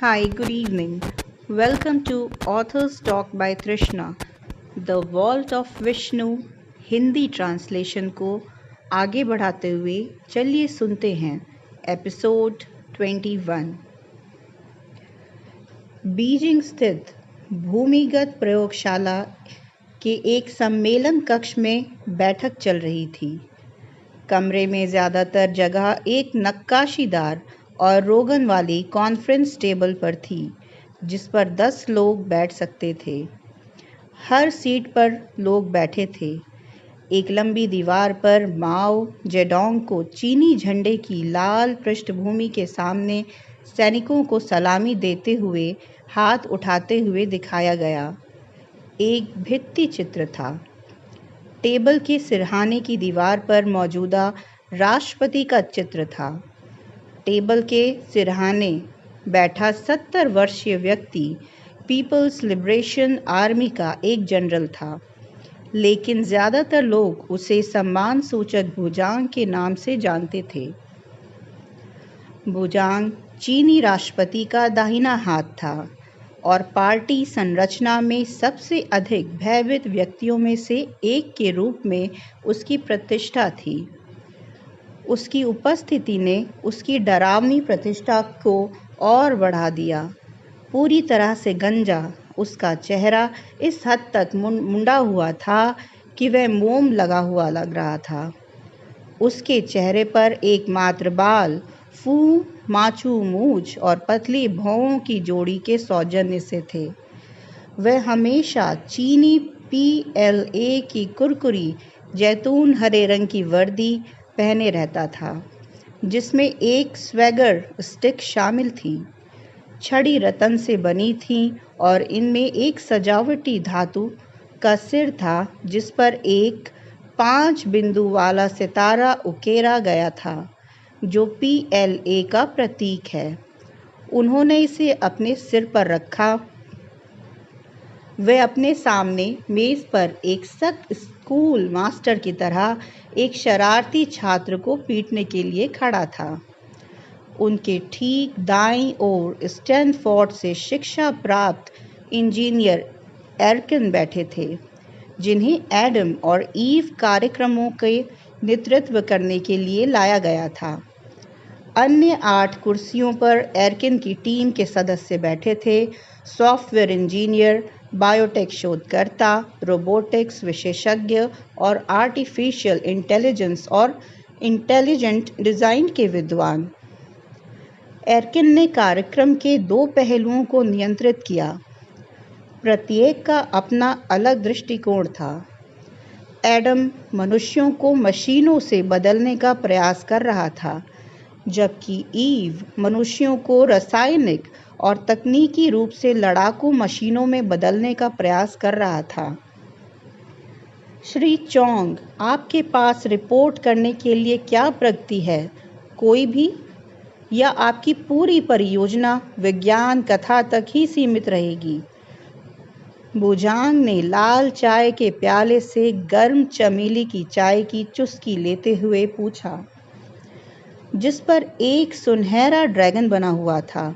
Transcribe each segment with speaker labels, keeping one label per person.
Speaker 1: Hi, good evening. Welcome to Authors Talk by Trishna, The Vault of Vishnu Hindi translation को आगे बढ़ाते हुए चलिए सुनते हैं एपिसोड 21। बीजिंग स्थित भूमिगत प्रयोगशाला के एक सम्मेलन कक्ष में बैठक चल रही थी। कमरे में ज़्यादातर जगह एक नक्काशीदार और रोगन वाली कॉन्फ्रेंस टेबल पर थी, जिस पर 10 लोग बैठ सकते थे। हर सीट पर लोग बैठे थे। एक लंबी दीवार पर माओ जेडोंग को चीनी झंडे की लाल पृष्ठभूमि के सामने सैनिकों को सलामी देते हुए हाथ उठाते हुए दिखाया गया। एक भित्ति चित्र था। टेबल के सिरहाने की दीवार पर मौजूदा राष्ट्रपति का चित्र था। टेबल के सिरहाने बैठा 70 वर्षीय व्यक्ति पीपल्स लिबरेशन आर्मी का एक जनरल था, लेकिन ज़्यादातर लोग उसे सम्मान सूचक बुजांग के नाम से जानते थे। बुजांग चीनी राष्ट्रपति का दाहिना हाथ था और पार्टी संरचना में सबसे अधिक भयभीत व्यक्तियों में से एक के रूप में उसकी प्रतिष्ठा थी। उसकी उपस्थिति ने उसकी डरावनी प्रतिष्ठा को और बढ़ा दिया। पूरी तरह से गंजा, उसका चेहरा इस हद तक मुंडा हुआ था कि वह मोम लगा हुआ लग रहा था। उसके चेहरे पर एकमात्र बाल फू माचू मूछ और पतली भौं की जोड़ी के सौजन्य से थे। वह हमेशा चीनी PLA की कुरकुरी जैतून हरे रंग की वर्दी पहने रहता था, जिसमें एक स्वैगर स्टिक शामिल थी। छड़ी रतन से बनी थी और इनमें एक सजावटी धातु का सिर था, जिस पर एक 5 बिंदु वाला सितारा उकेरा गया था, जो PLA का प्रतीक है। उन्होंने इसे अपने सिर पर रखा। वह अपने सामने मेज पर एक सख्त स्कूल मास्टर की तरह एक शरारती छात्र को पीटने के लिए खड़ा था। उनके ठीक दाईं ओर स्टैनफोर्ड से शिक्षा प्राप्त इंजीनियर एरकिन बैठे थे, जिन्हें एडम और ईव कार्यक्रमों के नेतृत्व करने के लिए लाया गया था। अन्य 8 कुर्सियों पर एरकिन की टीम के सदस्य बैठे थे। सॉफ्टवेयर इंजीनियर, बायोटेक शोधकर्ता, रोबोटिक्स विशेषज्ञ और आर्टिफिशियल इंटेलिजेंस और इंटेलिजेंट डिज़ाइन के विद्वान। एरकिन ने कार्यक्रम के 2 पहलुओं को नियंत्रित किया। प्रत्येक का अपना अलग दृष्टिकोण था। एडम मनुष्यों को मशीनों से बदलने का प्रयास कर रहा था, जबकि ईव मनुष्यों को रासायनिक और तकनीकी रूप से लड़ाकू मशीनों में बदलने का प्रयास कर रहा था। श्री चोंग, आपके पास रिपोर्ट करने के लिए क्या प्रगति है? कोई भी? या आपकी पूरी परियोजना विज्ञान कथा तक ही सीमित रहेगी? बुजांग ने लाल चाय के प्याले से गर्म चमेली की चाय की चुस्की लेते हुए पूछा, जिस पर एक सुनहरा ड्रैगन बना हुआ था।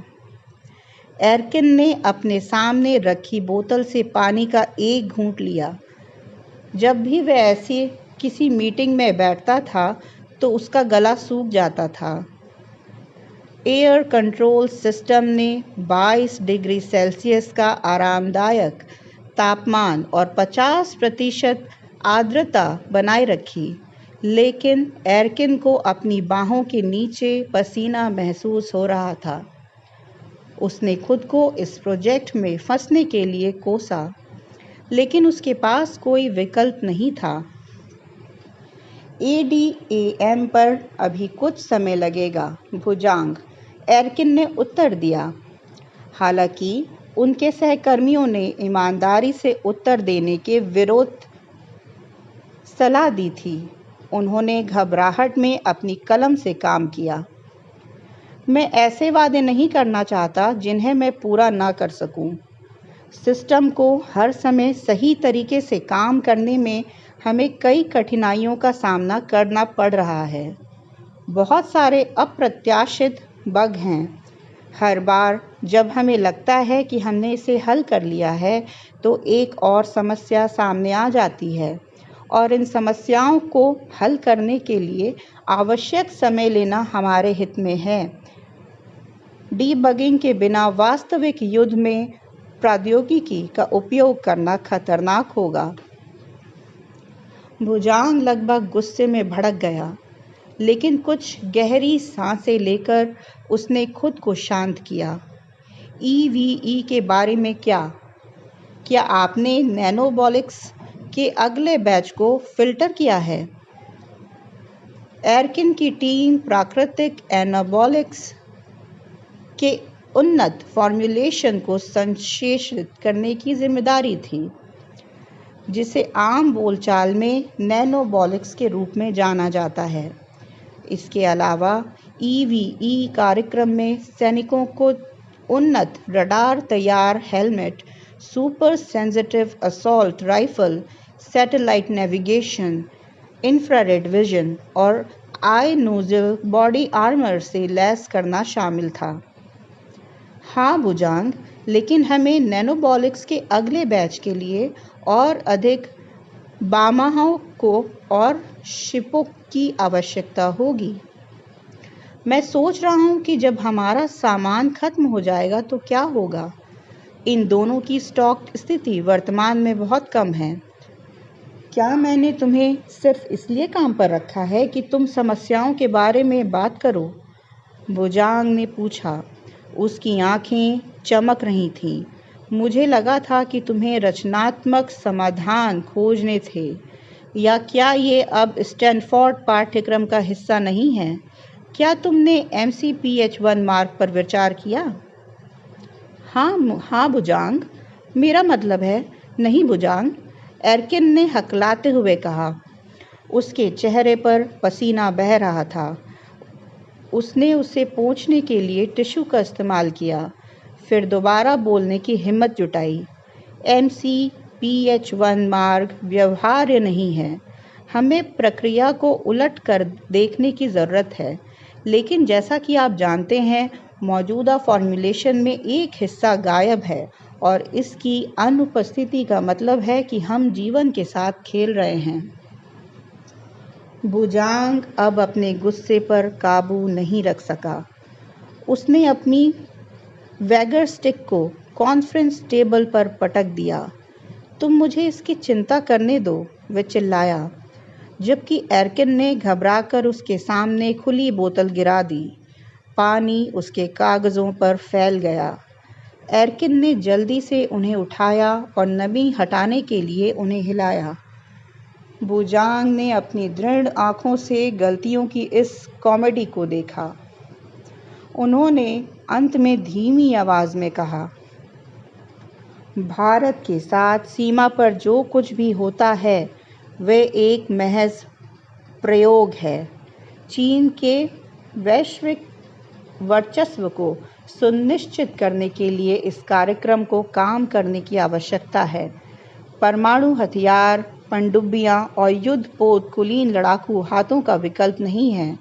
Speaker 1: एरकिन ने अपने सामने रखी बोतल से पानी का एक घूंट लिया। जब भी वह ऐसी किसी मीटिंग में बैठता था तो उसका गला सूख जाता था। एयर कंट्रोल सिस्टम ने 22 डिग्री सेल्सियस का आरामदायक तापमान और 50% आर्द्रता बनाए रखी, लेकिन एरकिन को अपनी बाहों के नीचे पसीना महसूस हो रहा था। उसने खुद को इस प्रोजेक्ट में फंसने के लिए कोसा, लेकिन उसके पास कोई विकल्प नहीं था। ADAM पर अभी कुछ समय लगेगा, बुजांग, एरकिन ने उत्तर दिया। हालांकि उनके सहकर्मियों ने ईमानदारी से उत्तर देने के विरुद्ध सलाह दी थी। उन्होंने घबराहट में अपनी कलम से काम किया। मैं ऐसे वादे नहीं करना चाहता जिन्हें मैं पूरा ना कर सकूं। सिस्टम को हर समय सही तरीके से काम करने में हमें कई कठिनाइयों का सामना करना पड़ रहा है। बहुत सारे अप्रत्याशित बग हैं। हर बार जब हमें लगता है कि हमने इसे हल कर लिया है, तो एक और समस्या सामने आ जाती है और इन समस्याओं को हल करने के लिए आवश्यक समय लेना हमारे हित में है। डीबगिंग के बिना वास्तविक युद्ध में प्रौद्योगिकी का उपयोग करना खतरनाक होगा। भुजांग लगभग गुस्से में भड़क गया, लेकिन कुछ गहरी सांसें लेकर उसने खुद को शांत किया। ईवीई के बारे में क्या आपने नैनोबॉलिक्स के अगले बैच को फिल्टर किया है? एरकिन की टीम प्राकृतिक एनाबॉलिक्स के उन्नत फॉर्मुलेशन को संश्लेषित करने की जिम्मेदारी थी, जिसे आम बोलचाल में नैनोबॉलिक्स के रूप में जाना जाता है। इसके अलावा ईवीई कार्यक्रम में सैनिकों को उन्नत रडार तैयार helmet, super sensitive assault rifle, satellite navigation, infrared vision और आई नोजल बॉडी आर्मर से लैस करना शामिल था। हाँ भुजांग, लेकिन हमें नैनोबॉलिक्स के अगले बैच के लिए और अधिक बामाहों को और शिपों की आवश्यकता होगी। मैं सोच रहा हूँ कि जब हमारा सामान खत्म हो जाएगा तो क्या होगा। इन दोनों की स्टॉक स्थिति वर्तमान में बहुत कम है। क्या मैंने तुम्हें सिर्फ इसलिए काम पर रखा है कि तुम समस्याओं के बारे में बात करो? भुजांग ने पूछा। उसकी आंखें चमक रही थीं। मुझे लगा था कि तुम्हें रचनात्मक समाधान खोजने थे। या क्या ये अब स्टैनफोर्ड पाठ्यक्रम का हिस्सा नहीं है? क्या तुमने MCPH-1 मार्ग पर विचार किया? हाँ भुजांग, मेरा मतलब है। नहीं भुजांग, एरकिन ने हकलाते हुए कहा। उसके चेहरे पर पसीना बह रहा था। उसने उसे पोंछने के लिए टिश्यू का इस्तेमाल किया, फिर दोबारा बोलने की हिम्मत जुटाई। MCPH-1 मार्ग व्यवहार्य नहीं है। हमें प्रक्रिया को उलट कर देखने की ज़रूरत है। लेकिन जैसा कि आप जानते हैं, मौजूदा फॉर्मुलेशन में एक हिस्सा गायब है और इसकी अनुपस्थिति का मतलब है कि हम जीवन के साथ खेल रहे हैं। भुजांग अब अपने गुस्से पर काबू नहीं रख सका। उसने अपनी वैगर स्टिक को कॉन्फ्रेंस टेबल पर पटक दिया। तुम मुझे इसकी चिंता करने दो, वह चिल्लाया, जबकि एरकिन ने घबराकर उसके सामने खुली बोतल गिरा दी। पानी उसके कागज़ों पर फैल गया। एरकिन ने जल्दी से उन्हें उठाया और नमी हटाने के लिए उन्हें हिलाया। भुजांग ने अपनी दृढ़ आँखों से गलतियों की इस कॉमेडी को देखा। उन्होंने अंत में धीमी आवाज़ में कहा, भारत के साथ सीमा पर जो कुछ भी होता है वह एक महज प्रयोग है। चीन के वैश्विक वर्चस्व को सुनिश्चित करने के लिए इस कार्यक्रम को काम करने की आवश्यकता है। परमाणु हथियार, पनडुब्बियां और युद्धपोत कुलीन लड़ाकू हाथों का विकल्प नहीं है।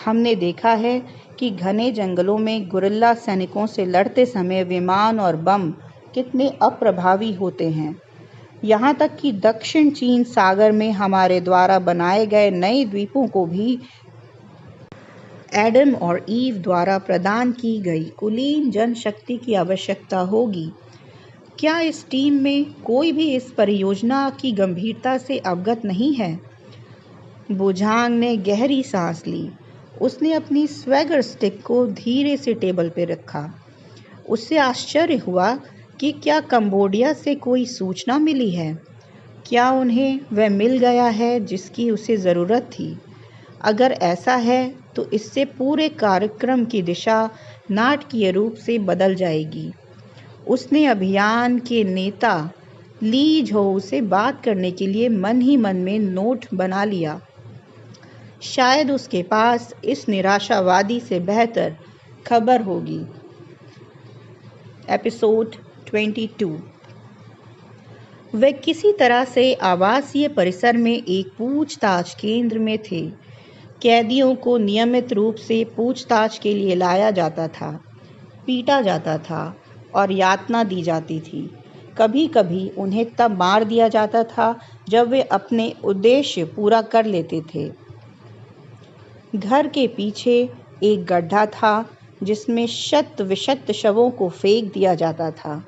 Speaker 1: हमने देखा है कि घने जंगलों में गुरिल्ला सैनिकों से लड़ते समय विमान और बम कितने अप्रभावी होते हैं। यहाँ तक कि दक्षिण चीन सागर में हमारे द्वारा बनाए गए नए द्वीपों को भी एडम और ईव द्वारा प्रदान की गई कुलीन जनशक्ति की आवश्यकता होगी। क्या इस टीम में कोई भी इस परियोजना की गंभीरता से अवगत नहीं है? भुजांग ने गहरी सांस ली। उसने अपनी स्वैगर स्टिक को धीरे से टेबल पर रखा। उससे आश्चर्य हुआ कि क्या कंबोडिया से कोई सूचना मिली है? क्या उन्हें वह मिल गया है जिसकी उसे ज़रूरत थी? अगर ऐसा है तो इससे पूरे कार्यक्रम की दिशा नाटकीय रूप से बदल जाएगी। उसने अभियान के नेता ली झोउ से बात करने के लिए मन ही मन में नोट बना लिया। शायद उसके पास इस निराशावादी से बेहतर खबर होगी। एपिसोड 22। वे किसी तरह से आवासीय परिसर में एक पूछताछ केंद्र में थे। कैदियों को नियमित रूप से पूछताछ के लिए लाया जाता था। पीटा जाता था और यातना दी जाती थी। कभी कभी उन्हें तब मार दिया जाता था जब वे अपने उद्देश्य पूरा कर लेते थे। घर के पीछे एक गड्ढा था जिसमें शत विशत शवों को फेंक दिया जाता था।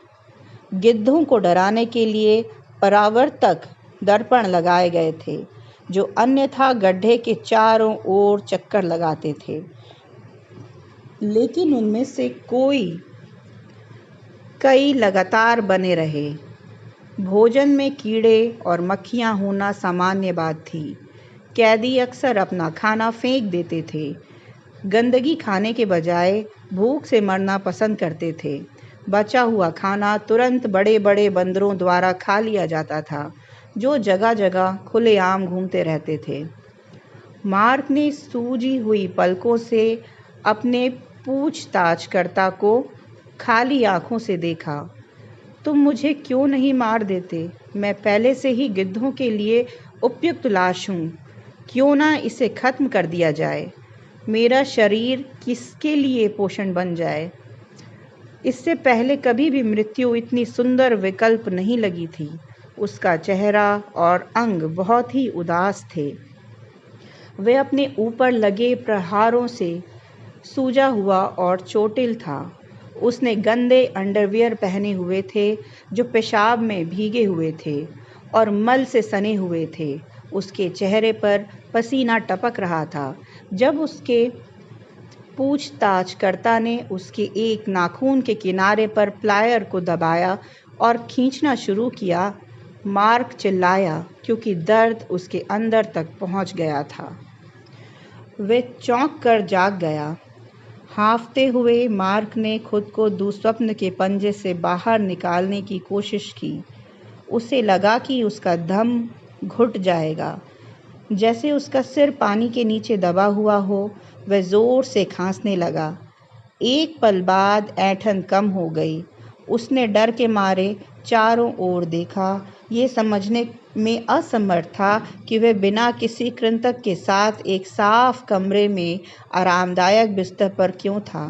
Speaker 1: गिद्धों को डराने के लिए परावर्तक दर्पण लगाए गए थे जो अन्यथा गड्ढे के चारों ओर चक्कर लगाते थे, लेकिन उनमें से कई लगातार बने रहे। भोजन में कीड़े और मक्खियां होना सामान्य बात थी। कैदी अक्सर अपना खाना फेंक देते थे। गंदगी खाने के बजाय भूख से मरना पसंद करते थे। बचा हुआ खाना तुरंत बड़े बड़े बंदरों द्वारा खा लिया जाता था जो जगह जगह खुलेआम घूमते रहते थे। मार्क ने सूजी हुई पलकों से अपने पूछताछकर्ता को खाली आंखों से देखा। तुम मुझे क्यों नहीं मार देते? मैं पहले से ही गिद्धों के लिए उपयुक्त लाश हूँ। क्यों ना इसे खत्म कर दिया जाए? मेरा शरीर किसके लिए पोषण बन जाए? इससे पहले कभी भी मृत्यु इतनी सुंदर विकल्प नहीं लगी थी। उसका चेहरा और अंग बहुत ही उदास थे। वह अपने ऊपर लगे प्रहारों से सूजा हुआ और चोटिल था। उसने गंदे अंडरवियर पहने हुए थे जो पेशाब में भीगे हुए थे और मल से सने हुए थे। उसके चेहरे पर पसीना टपक रहा था। जब उसके पूछताछकर्ता ने उसके एक नाखून के किनारे पर प्लायर को दबाया और खींचना शुरू किया, मार्क चिल्लाया क्योंकि दर्द उसके अंदर तक पहुंच गया था। वह चौंक कर जाग गया। हाँफते हुए मार्क ने खुद को दुस्वप्न के पंजे से बाहर निकालने की कोशिश की। उसे लगा कि उसका दम घुट जाएगा। जैसे उसका सिर पानी के नीचे दबा हुआ हो, वह जोर से खांसने लगा। एक पल बाद ऐंठन कम हो गई। उसने डर के मारे चारों ओर देखा, ये समझने में असमर्थ था कि वह बिना किसी कृंतक के साथ एक साफ कमरे में आरामदायक बिस्तर पर क्यों था।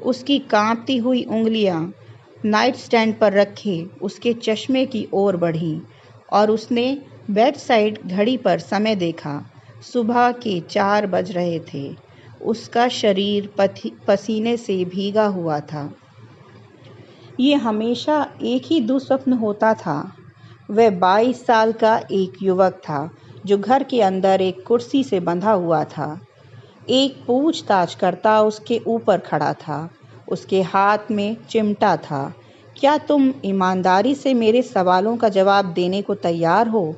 Speaker 1: उसकी कांपती हुई उंगलियां नाइट स्टैंड पर रखे उसके चश्मे की ओर बढ़ीं और उसने बेड साइड घड़ी पर समय देखा। सुबह के 4 बज रहे थे। उसका शरीर पसीने से भीगा हुआ था। ये हमेशा एक ही दुस्वप्न होता था। वह 22 साल का एक युवक था जो घर के अंदर एक कुर्सी से बंधा हुआ था। एक पूछताछकर्ता उसके ऊपर खड़ा था। उसके हाथ में चिमटा था। क्या तुम ईमानदारी से मेरे सवालों का जवाब देने को तैयार हो?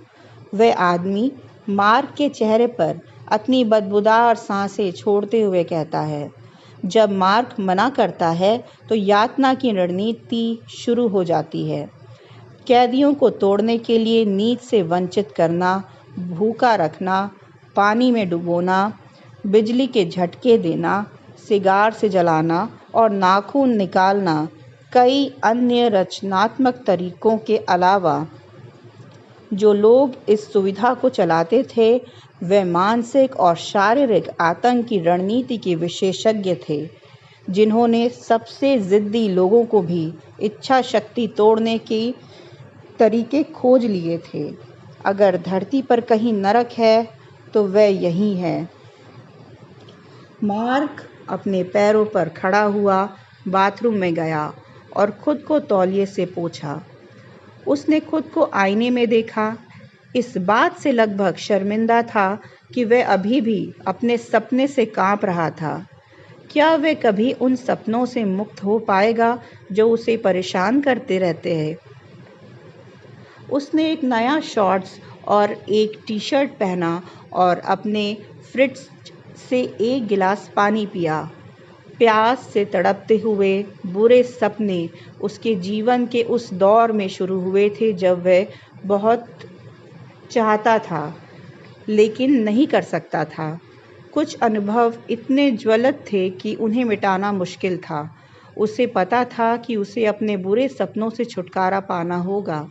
Speaker 1: वह आदमी मार्क के चेहरे पर अपनी बदबूदार सांसें छोड़ते हुए कहता है। जब मार्क मना करता है तो यातना की रणनीति शुरू हो जाती है। कैदियों को तोड़ने के लिए नींद से वंचित करना, भूखा रखना, पानी में डुबोना, बिजली के झटके देना, सिगार से जलाना और नाखून निकालना कई अन्य रचनात्मक तरीकों के अलावा जो लोग इस सुविधा को चलाते थे वे मानसिक और शारीरिक आतंक की रणनीति के विशेषज्ञ थे, जिन्होंने सबसे जिद्दी लोगों को भी इच्छा शक्ति तोड़ने के तरीके खोज लिए थे। अगर धरती पर कहीं नरक है तो वह यही है। मार्क अपने पैरों पर खड़ा हुआ बाथरूम में गया और खुद को तौलिए से पोंछा। उसने खुद को आईने में देखा। इस बात से लगभग शर्मिंदा था कि वह अभी भी अपने सपने से कांप रहा था। क्या वह कभी उन सपनों से मुक्त हो पाएगा जो उसे परेशान करते रहते हैं? उसने एक नया शॉर्ट्स और एक टी-शर्ट पहना और अपने फ्रिज से एक गिलास पानी पिया। प्यास से तड़पते हुए बुरे सपने उसके जीवन के उस दौर में शुरू हुए थे जब वह बहुत चाहता था लेकिन नहीं कर सकता था। कुछ अनुभव इतने ज्वलंत थे कि उन्हें मिटाना मुश्किल था। उसे पता था कि उसे अपने बुरे सपनों से छुटकारा पाना होगा।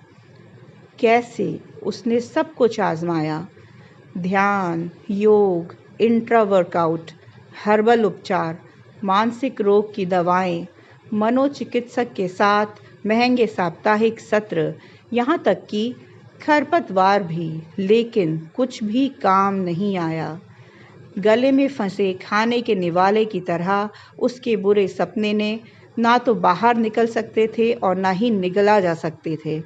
Speaker 1: कैसे? उसने सब कुछ आजमाया। ध्यान, योग, इंट्रा वर्कआउट, हर्बल उपचार, मानसिक रोग की दवाएं, मनोचिकित्सक के साथ महंगे साप्ताहिक सत्र, यहाँ तक कि खरपतवार भी, लेकिन कुछ भी काम नहीं आया। गले में फंसे खाने के निवाले की तरह उसके बुरे सपने ने ना तो बाहर निकल सकते थे और ना ही निगला जा सकते थे।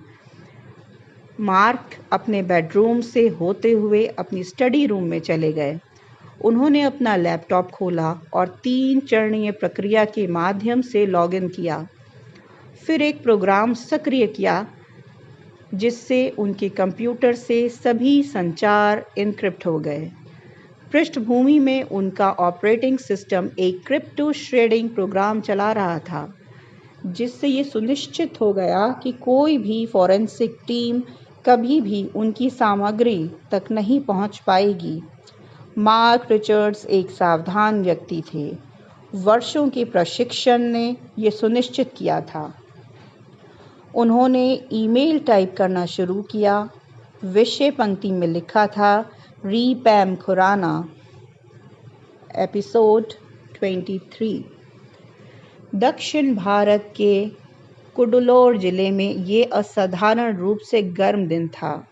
Speaker 1: मार्क अपने बेडरूम से होते हुए अपनी स्टडी रूम में चले गए। उन्होंने अपना लैपटॉप खोला और 3 चरणीय प्रक्रिया के माध्यम से लॉगिन किया। फिर एक प्रोग्राम सक्रिय किया जिससे उनके कंप्यूटर से सभी संचार एन्क्रिप्ट हो गए। पृष्ठभूमि में उनका ऑपरेटिंग सिस्टम एक क्रिप्टो श्रेडिंग प्रोग्राम चला रहा था, जिससे ये सुनिश्चित हो गया कि कोई भी फॉरेंसिक टीम कभी भी उनकी सामग्री तक नहीं पहुंच पाएगी। मार्क रिचर्ड्स एक सावधान व्यक्ति थे। वर्षों के प्रशिक्षण ने ये सुनिश्चित किया था। उन्होंने ईमेल टाइप करना शुरू किया। विषय पंक्ति में लिखा था, रीपैम खुराना, एपिसोड 23। दक्षिण भारत के कुडलोर जिले में ये असाधारण रूप से गर्म दिन था।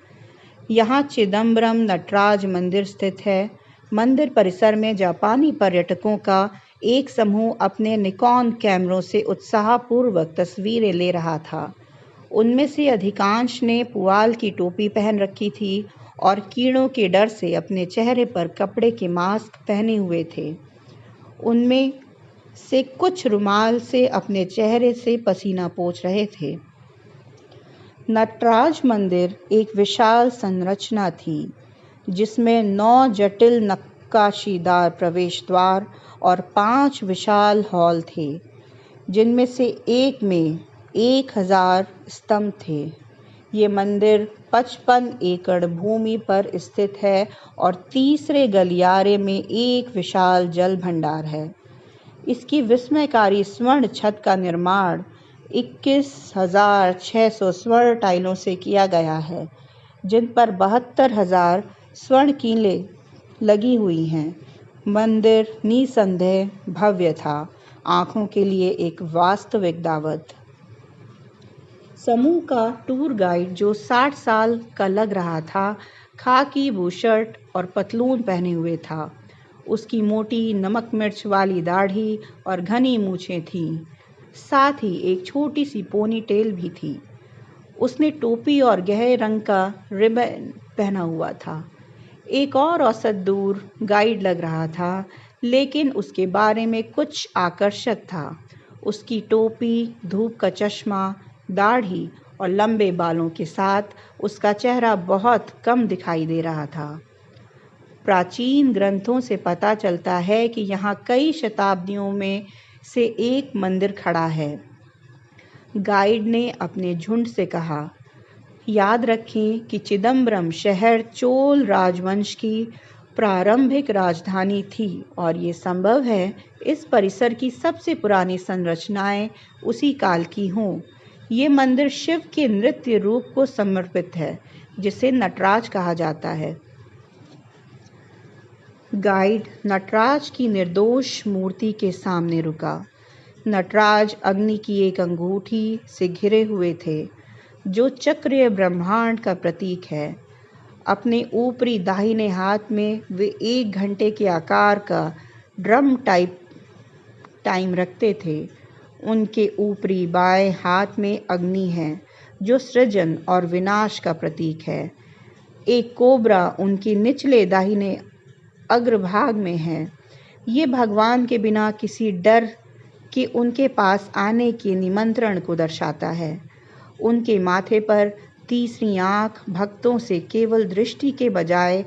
Speaker 1: यहाँ चिदम्बरम नटराज मंदिर स्थित है। मंदिर परिसर में जापानी पर्यटकों का एक समूह अपने निकॉन कैमरों से उत्साहपूर्वक तस्वीरें ले रहा था। उनमें से अधिकांश ने पुआल की टोपी पहन रखी थी और कीड़ों के डर से अपने चेहरे पर कपड़े के मास्क पहने हुए थे। उनमें से कुछ रुमाल से अपने चेहरे से पसीना पोंछ रहे थे। नटराज मंदिर एक विशाल संरचना थी, जिसमें 9 जटिल नक्काशीदार प्रवेश द्वार और 5 विशाल हॉल थे, जिनमें से एक में 1000 स्तंभ थे। ये मंदिर 55 एकड़ भूमि पर स्थित है और तीसरे गलियारे में एक विशाल जल भंडार है। इसकी विस्मयकारी स्वर्ण छत का निर्माण 21,600 स्वर्ण टाइलों से किया गया है, जिन पर 72,000 स्वर्ण कीलें लगी हुई हैं। मंदिर निसंदेह भव्य था, आंखों के लिए एक वास्तविक दावत। समूह का टूर गाइड, जो 60 साल का लग रहा था, खाकी बुशर्ट और पतलून पहने हुए था। उसकी मोटी नमक मिर्च वाली दाढ़ी और घनी मूछें थीं। साथ ही एक छोटी सी पोनी टेल भी थी। उसने टोपी और गहरे रंग का रिबन पहना हुआ था। एक और औसत दूर गाइड लग रहा था, लेकिन उसके बारे में कुछ आकर्षक था। उसकी टोपी, धूप का चश्मा, दाढ़ी और लंबे बालों के साथ उसका चेहरा बहुत कम दिखाई दे रहा था। प्राचीन ग्रंथों से पता चलता है कि यहाँ कई शताब्दियों में से एक मंदिर खड़ा है। गाइड ने अपने झुंड से कहा, याद रखें कि चिदम्बरम शहर चोल राजवंश की प्रारंभिक राजधानी थी और ये संभव है इस परिसर की सबसे पुरानी संरचनाएं उसी काल की हों। ये मंदिर शिव के नृत्य रूप को समर्पित है, जिसे नटराज कहा जाता है। गाइड नटराज की निर्दोष मूर्ति के सामने रुका। नटराज अग्नि की एक अंगूठी से घिरे हुए थे, जो चक्रीय ब्रह्मांड का प्रतीक है। अपने ऊपरी दाहिने हाथ में वे 1 घंटे के आकार का ड्रम टाइप टाइम रखते थे। उनके ऊपरी बाएं हाथ में अग्नि है, जो सृजन और विनाश का प्रतीक है। एक कोबरा उनके निचले दाहिने अग्रभाग में है। ये भगवान के बिना किसी डर के उनके पास आने के निमंत्रण को दर्शाता है। उनके माथे पर तीसरी आंख भक्तों से केवल दृष्टि के बजाय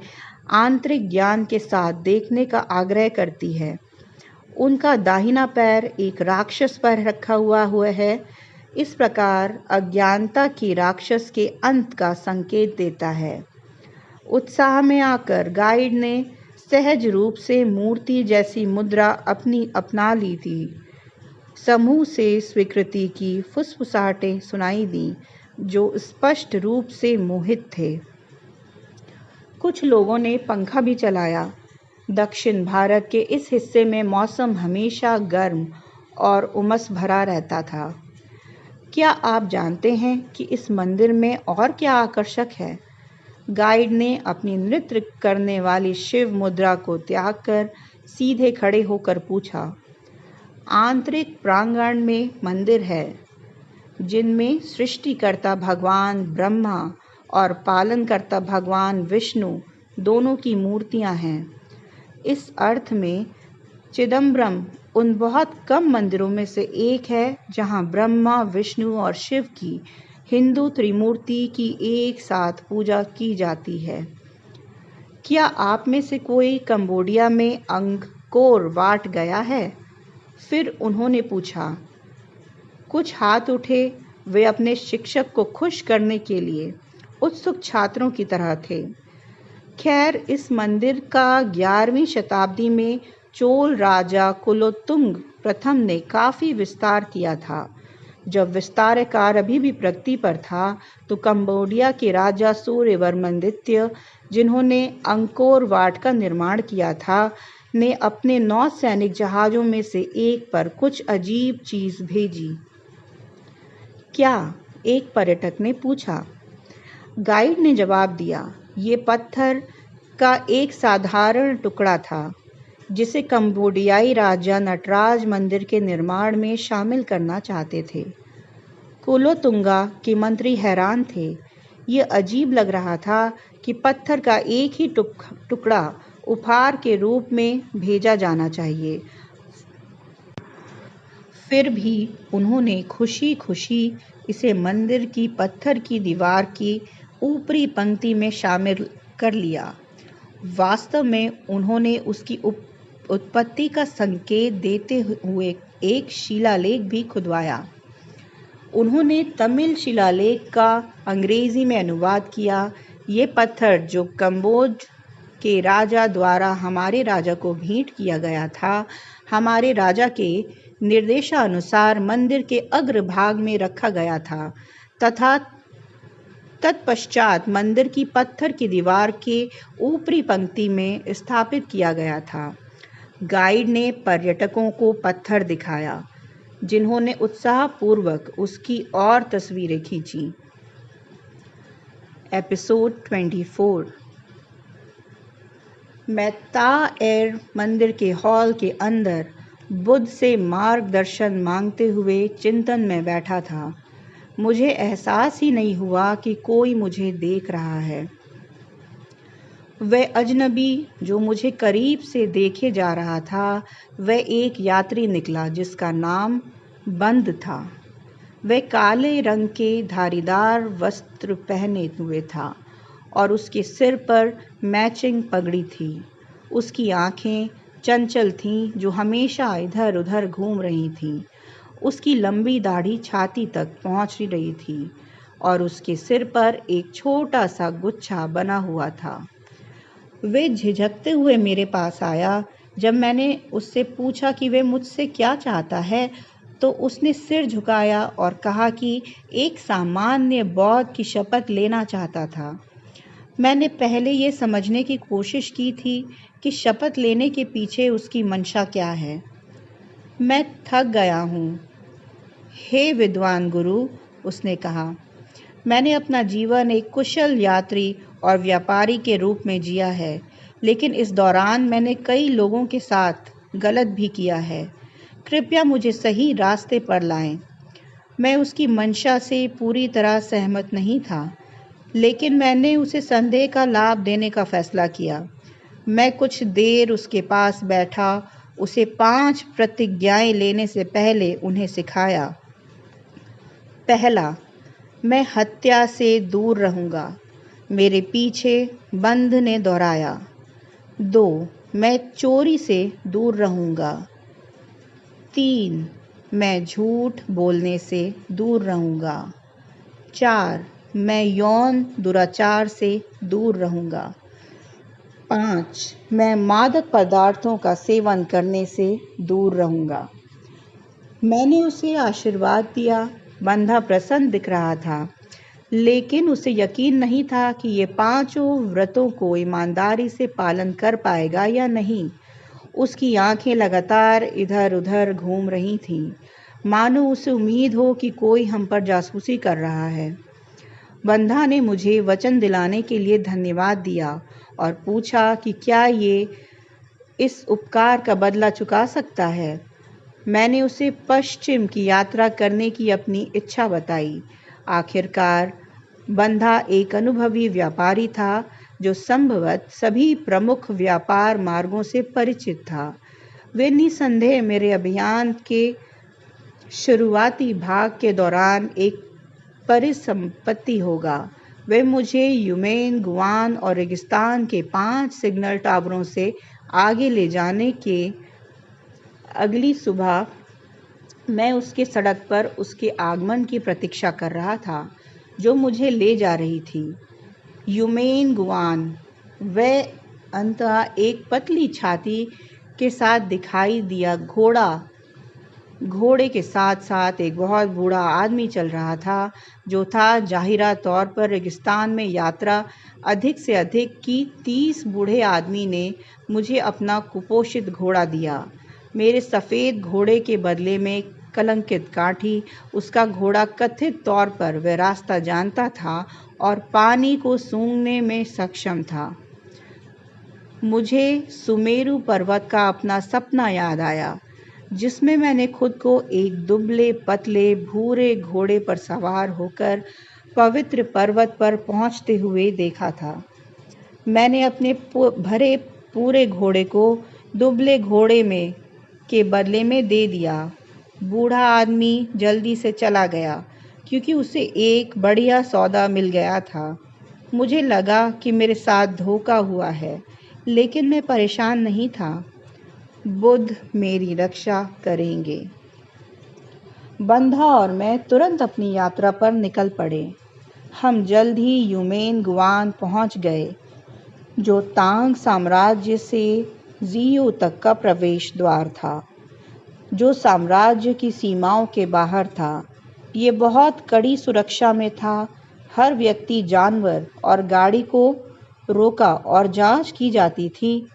Speaker 1: आंतरिक ज्ञान के साथ देखने का आग्रह करती है। उनका दाहिना पैर एक राक्षस पर रखा हुआ है। इस प्रकार अज्ञानता की राक्षस के अंत का संकेत देता है। उत्साह में आकर गाइड ने सहज रूप से मूर्ति जैसी मुद्रा अपना ली थी। समूह से स्वीकृति की फुसफुसाहटें सुनाई दी, जो स्पष्ट रूप से मोहित थे। कुछ लोगों ने पंखा भी चलाया। दक्षिण भारत के इस हिस्से में मौसम हमेशा गर्म और उमस भरा रहता था। क्या आप जानते हैं कि इस मंदिर में और क्या आकर्षक है? गाइड ने अपनी नृत्य करने वाली शिव मुद्रा को त्याग कर सीधे खड़े होकर पूछा। आंतरिक प्रांगण में मंदिर है, जिनमें सृष्टिकर्ता भगवान ब्रह्मा और पालनकर्ता भगवान विष्णु दोनों की मूर्तियां हैं। इस अर्थ में चिदम्बरम उन बहुत कम मंदिरों में से एक है जहां ब्रह्मा, विष्णु और शिव की हिंदू त्रिमूर्ति की एक साथ पूजा की जाती है। क्या आप में से कोई कंबोडिया में अंगकोर वाट गया है? फिर उन्होंने पूछा। कुछ हाथ उठे। वे अपने शिक्षक को खुश करने के लिए उत्सुक छात्रों की तरह थे। खैर, इस मंदिर का 11वीं शताब्दी में चोल राजा कुलोत्तुंग प्रथम ने काफ़ी विस्तार किया था। जब विस्तार कार्य अभी भी प्रगति पर था तो कंबोडिया के राजा सूर्यवर्मन द्वितीय, जिन्होंने अंकोर वाट का निर्माण किया था, ने अपने 9 सैनिक जहाज़ों में से एक पर कुछ अजीब चीज़ भेजी। क्या? एक पर्यटक ने पूछा। गाइड ने जवाब दिया, ये पत्थर का एक साधारण टुकड़ा था जिसे कंबोडियाई राजा नटराज मंदिर के निर्माण में शामिल करना चाहते थे। कुलोतुंगा के मंत्री हैरान थे। ये अजीब लग रहा था कि पत्थर का एक ही टुकड़ा उपहार के रूप में भेजा जाना चाहिए। फिर भी उन्होंने खुशी खुशी इसे मंदिर की पत्थर की दीवार की ऊपरी पंक्ति में शामिल कर लिया। वास्तव में उन्होंने उसकी उत्पत्ति का संकेत देते हुए एक शिलालेख भी खुदवाया। उन्होंने तमिल शिलालेख का अंग्रेजी में अनुवाद किया। ये पत्थर जो कंबोज के राजा द्वारा हमारे राजा को भेंट किया गया था, हमारे राजा के निर्देशानुसार मंदिर के अग्रभाग में रखा गया था तथा तत्पश्चात मंदिर की पत्थर की दीवार के ऊपरी पंक्ति में स्थापित किया गया था। गाइड ने पर्यटकों को पत्थर दिखाया, जिन्होंने उत्साहपूर्वक उसकी और तस्वीरें खींची। एपिसोड 24। मैं ता-एर मंदिर के हॉल के अंदर बुद्ध से मार्गदर्शन मांगते हुए चिंतन में बैठा था। मुझे एहसास ही नहीं हुआ कि कोई मुझे देख रहा है। वह अजनबी जो मुझे करीब से देखे जा रहा था, वह एक यात्री निकला जिसका नाम बंद था। वह काले रंग के धारीदार वस्त्र पहने हुए था और उसके सिर पर मैचिंग पगड़ी थी। उसकी आंखें चंचल थीं, जो हमेशा इधर उधर घूम रही थीं। उसकी लंबी दाढ़ी छाती तक पहुंच रही थी और उसके सिर पर एक छोटा सा गुच्छा बना हुआ था। वह झिझकते हुए मेरे पास आया। जब मैंने उससे पूछा कि वह मुझसे क्या चाहता है, तो उसने सिर झुकाया और कहा कि एक सामान्य बौद्ध की शपथ लेना चाहता था। मैंने पहले ये समझने की कोशिश की थी कि शपथ लेने के पीछे उसकी मंशा क्या है। मैं थक गया हूँ, हे विद्वान गुरु, उसने कहा। मैंने अपना जीवन एक कुशल यात्री और व्यापारी के रूप में जिया है, लेकिन इस दौरान मैंने कई लोगों के साथ गलत भी किया है। कृपया मुझे सही रास्ते पर लाएं। मैं उसकी मंशा से पूरी तरह सहमत नहीं था, लेकिन मैंने उसे संदेह का लाभ देने का फैसला किया। मैं कुछ देर उसके पास बैठा, उसे 5 प्रतिज्ञाएं लेने से पहले उन्हें सिखाया। पहला, मैं हत्या से दूर रहूँगा, मेरे पीछे बंध ने दोहराया। 2, मैं चोरी से दूर रहूँगा। 3, मैं झूठ बोलने से दूर रहूँगा। 4, मैं यौन दुराचार से दूर रहूँगा। 5, मैं मादक पदार्थों का सेवन करने से दूर रहूँगा। मैंने उसे आशीर्वाद दिया। बंधा प्रसन्न दिख रहा था, लेकिन उसे यकीन नहीं था कि ये 5 व्रतों को ईमानदारी से पालन कर पाएगा या नहीं। उसकी आंखें लगातार इधर-उधर घूम रही थीं, मानो उसे उम्मीद हो कि कोई हम पर जासूसी कर रहा है। बंधा ने मुझे वचन दिलाने के लिए धन्यवाद दिया और पूछा कि क्या ये इस उपकार का बदला चुका सकता है। मैंने उसे पश्चिम की यात्रा करने की अपनी इच्छा बताई। आखिरकार बंधा एक अनुभवी व्यापारी था जो संभवतः सभी प्रमुख व्यापार मार्गों से परिचित था। वे निसंदेह मेरे अभियान के शुरुआती भाग के दौरान एक परिसंपत्ति होगा। वे मुझे यूमेन, गुआन और रेगिस्तान के 5 सिग्नल टावरों से आगे ले जाने के अगली सुबह मैं उसके सड़क पर उसके आगमन की प्रतीक्षा कर रहा था, जो मुझे ले जा रही थी। यूमेन गुआन वह अंततः एक पतली छाती के साथ दिखाई दिया। घोड़े के साथ साथ एक बहुत बूढ़ा आदमी चल रहा था, जो था जाहिरा तौर पर रेगिस्तान में यात्रा अधिक से अधिक की। 30 बूढ़े आदमी ने मुझे अपना कुपोषित घोड़ा दिया। मेरे सफ़ेद घोड़े के बदले में कलंकित काठी। उसका घोड़ा कथित तौर पर वह रास्ता जानता था और पानी को सूंघने में सक्षम था। मुझे सुमेरु पर्वत का अपना सपना याद आया, जिसमें मैंने खुद को एक दुबले पतले भूरे घोड़े पर सवार होकर पवित्र पर्वत पर पहुंचते हुए देखा था। मैंने अपने भरे पूरे घोड़े को दुबले घोड़े में के बदले में दे दिया। बूढ़ा आदमी जल्दी से चला गया क्योंकि उसे एक बढ़िया सौदा मिल गया था। मुझे लगा कि मेरे साथ धोखा हुआ है, लेकिन मैं परेशान नहीं था। बुद्ध मेरी रक्षा करेंगे। बंधा और मैं तुरंत अपनी यात्रा पर निकल पड़े। हम जल्द ही यूमेन गुआन पहुंच गए, जो तांग साम्राज्य से जियो तक का प्रवेश द्वार था, जो साम्राज्य की सीमाओं के बाहर था। ये बहुत कड़ी सुरक्षा में था। हर व्यक्ति, जानवर और गाड़ी को रोका और जांच की जाती थी,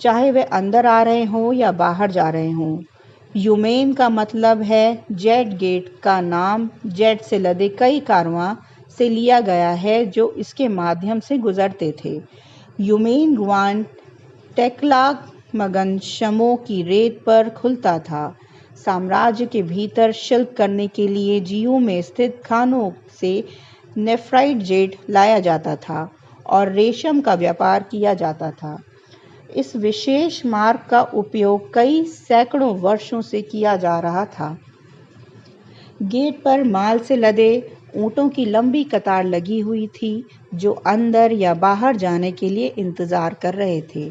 Speaker 1: चाहे वे अंदर आ रहे हों या बाहर जा रहे हों। यूमेन का मतलब है जेट गेट का नाम जेट से लदे कई कारवां से लिया गया है जो इसके माध्यम से गुजरते थे। यूमेन गुआन टेकलाग मगनशमों की रेत पर खुलता था। साम्राज्य के भीतर शिल्प करने के लिए जियो में स्थित खानों से नेफ्राइट जेट लाया जाता था और रेशम का व्यापार किया जाता था। इस विशेष मार्ग का उपयोग कई सैकड़ों वर्षों से किया जा रहा था। गेट पर माल से लदे ऊँटों की लंबी कतार लगी हुई थी, जो अंदर या बाहर जाने के लिए इंतजार कर रहे थे।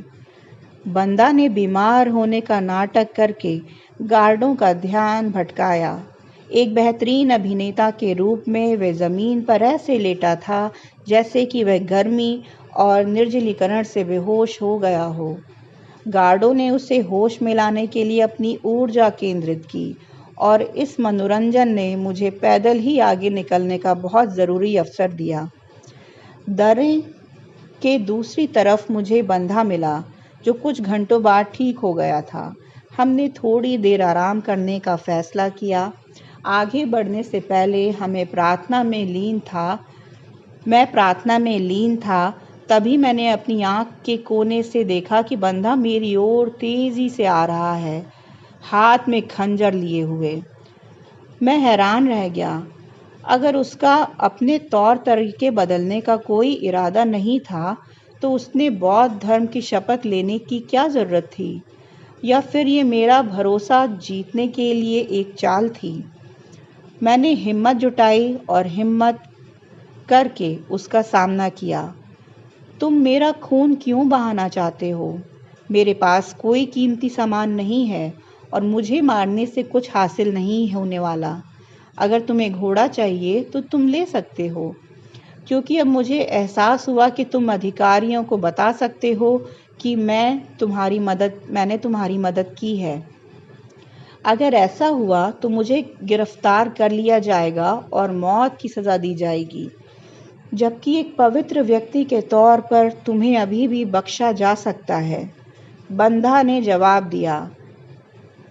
Speaker 1: बंदा ने बीमार होने का नाटक करके गार्डों का ध्यान भटकाया। एक बेहतरीन अभिनेता के रूप में वह जमीन पर ऐसे लेटा था जैसे कि वह गर्मी और निर्जलीकरण से बेहोश हो गया हो। गार्डों ने उसे होश में लाने के लिए अपनी ऊर्जा केंद्रित की और इस मनोरंजन ने मुझे पैदल ही आगे निकलने का बहुत ज़रूरी अवसर दिया। दर्रे के दूसरी तरफ मुझे बंधा मिला, जो कुछ घंटों बाद ठीक हो गया था। हमने थोड़ी देर आराम करने का फैसला किया। आगे बढ़ने से पहले मैं प्रार्थना में लीन था, तभी मैंने अपनी आंख के कोने से देखा कि बंधा मेरी ओर तेजी से आ रहा है, हाथ में खंजर लिए हुए। मैं हैरान रह गया। अगर उसका अपने तौर तरीके बदलने का कोई इरादा नहीं था, तो उसने बौद्ध धर्म की शपथ लेने की क्या ज़रूरत थी? या फिर ये मेरा भरोसा जीतने के लिए एक चाल थी? मैंने हिम्मत जुटाई और हिम्मत करके उसका सामना किया। तुम मेरा खून क्यों बहाना चाहते हो? मेरे पास कोई कीमती सामान नहीं है और मुझे मारने से कुछ हासिल नहीं होने वाला। अगर तुम्हें घोड़ा चाहिए तो तुम ले सकते हो, क्योंकि अब मुझे एहसास हुआ कि तुम अधिकारियों को बता सकते हो कि मैंने तुम्हारी मदद की है। अगर ऐसा हुआ तो मुझे गिरफ्तार कर लिया जाएगा और मौत की सज़ा दी जाएगी, जबकि एक पवित्र व्यक्ति के तौर पर तुम्हें अभी भी बख्शा जा सकता है। बंधा ने जवाब दिया।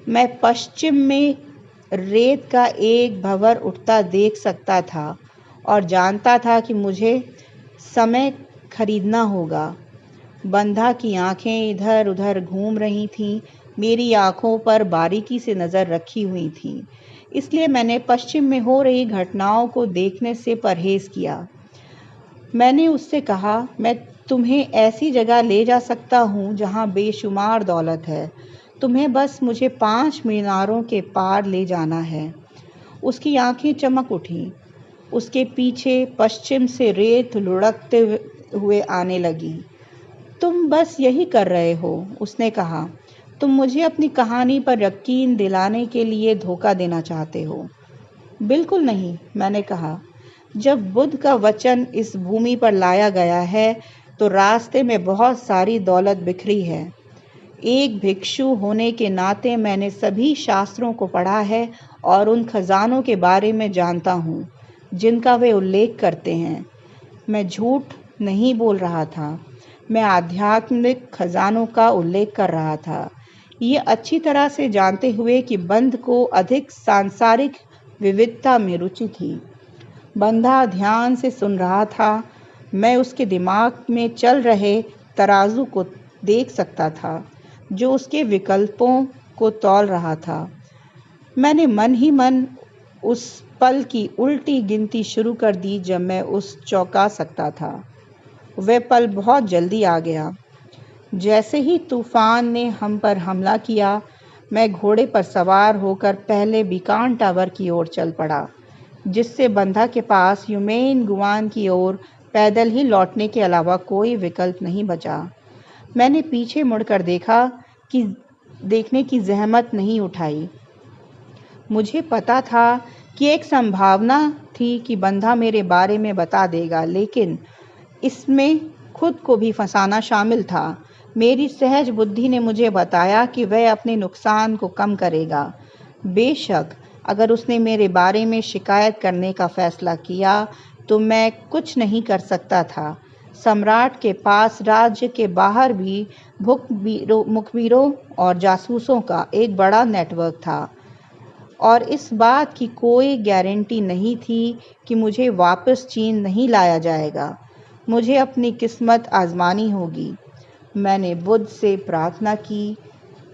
Speaker 1: मैं पश्चिम में रेत का एक भंवर उठता देख सकता था और जानता था कि मुझे समय खरीदना होगा। बंधा की आंखें इधर उधर घूम रही थीं। मेरी आंखों पर बारीकी से नज़र रखी हुई थी, इसलिए मैंने पश्चिम में हो रही घटनाओं को देखने से परहेज किया। मैंने उससे कहा, मैं तुम्हें ऐसी जगह ले जा सकता हूँ जहाँ बेशुमार दौलत है। तुम्हें बस मुझे 5 मीनारों के पार ले जाना है। उसकी आंखें चमक उठीं। उसके पीछे पश्चिम से रेत लुढ़कते हुए आने लगी। तुम बस यही कर रहे हो, उसने कहा। तुम मुझे अपनी कहानी पर यकीन दिलाने के लिए धोखा देना चाहते हो। बिल्कुल नहीं, मैंने कहा। जब बुद्ध का वचन इस भूमि पर लाया गया है तो रास्ते में बहुत सारी दौलत बिखरी है। एक भिक्षु होने के नाते मैंने सभी शास्त्रों को पढ़ा है और उन खजानों के बारे में जानता हूँ जिनका वे उल्लेख करते हैं। मैं झूठ नहीं बोल रहा था, मैं आध्यात्मिक खजानों का उल्लेख कर रहा था, ये अच्छी तरह से जानते हुए कि बंध को अधिक सांसारिक विविधता में रुचि थी। बंधा ध्यान से सुन रहा था। मैं उसके दिमाग में चल रहे तराजू को देख सकता था जो उसके विकल्पों को तौल रहा था। मैंने मन ही मन उस पल की उल्टी गिनती शुरू कर दी जब मैं उस चौंका सकता था। वह पल बहुत जल्दी आ गया। जैसे ही तूफान ने हम पर हमला किया, मैं घोड़े पर सवार होकर पहले बीकान टावर की ओर चल पड़ा, जिससे बंधा के पास ह्यूमेन गुआन की ओर पैदल ही लौटने के अलावा कोई विकल्प नहीं बचा। मैंने पीछे मुड़कर देखने की जहमत नहीं उठाई। मुझे पता था कि एक संभावना थी कि बंधा मेरे बारे में बता देगा, लेकिन इसमें खुद को भी फंसाना शामिल था। मेरी सहज बुद्धि ने मुझे बताया कि वह अपने नुकसान को कम करेगा। बेशक अगर उसने मेरे बारे में शिकायत करने का फैसला किया तो मैं कुछ नहीं कर सकता था। सम्राट के पास राज्य के बाहर भी मुखबिरों और जासूसों का एक बड़ा नेटवर्क था और इस बात की कोई गारंटी नहीं थी कि मुझे वापस चीन नहीं लाया जाएगा। मुझे अपनी किस्मत आजमानी होगी। मैंने बुद्ध से प्रार्थना की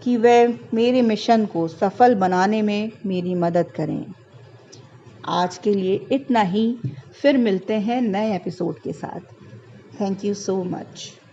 Speaker 1: कि वह मेरे मिशन को सफल बनाने में मेरी मदद करें। आज के लिए इतना ही। फिर मिलते हैं नए एपिसोड के साथ। Thank you so much.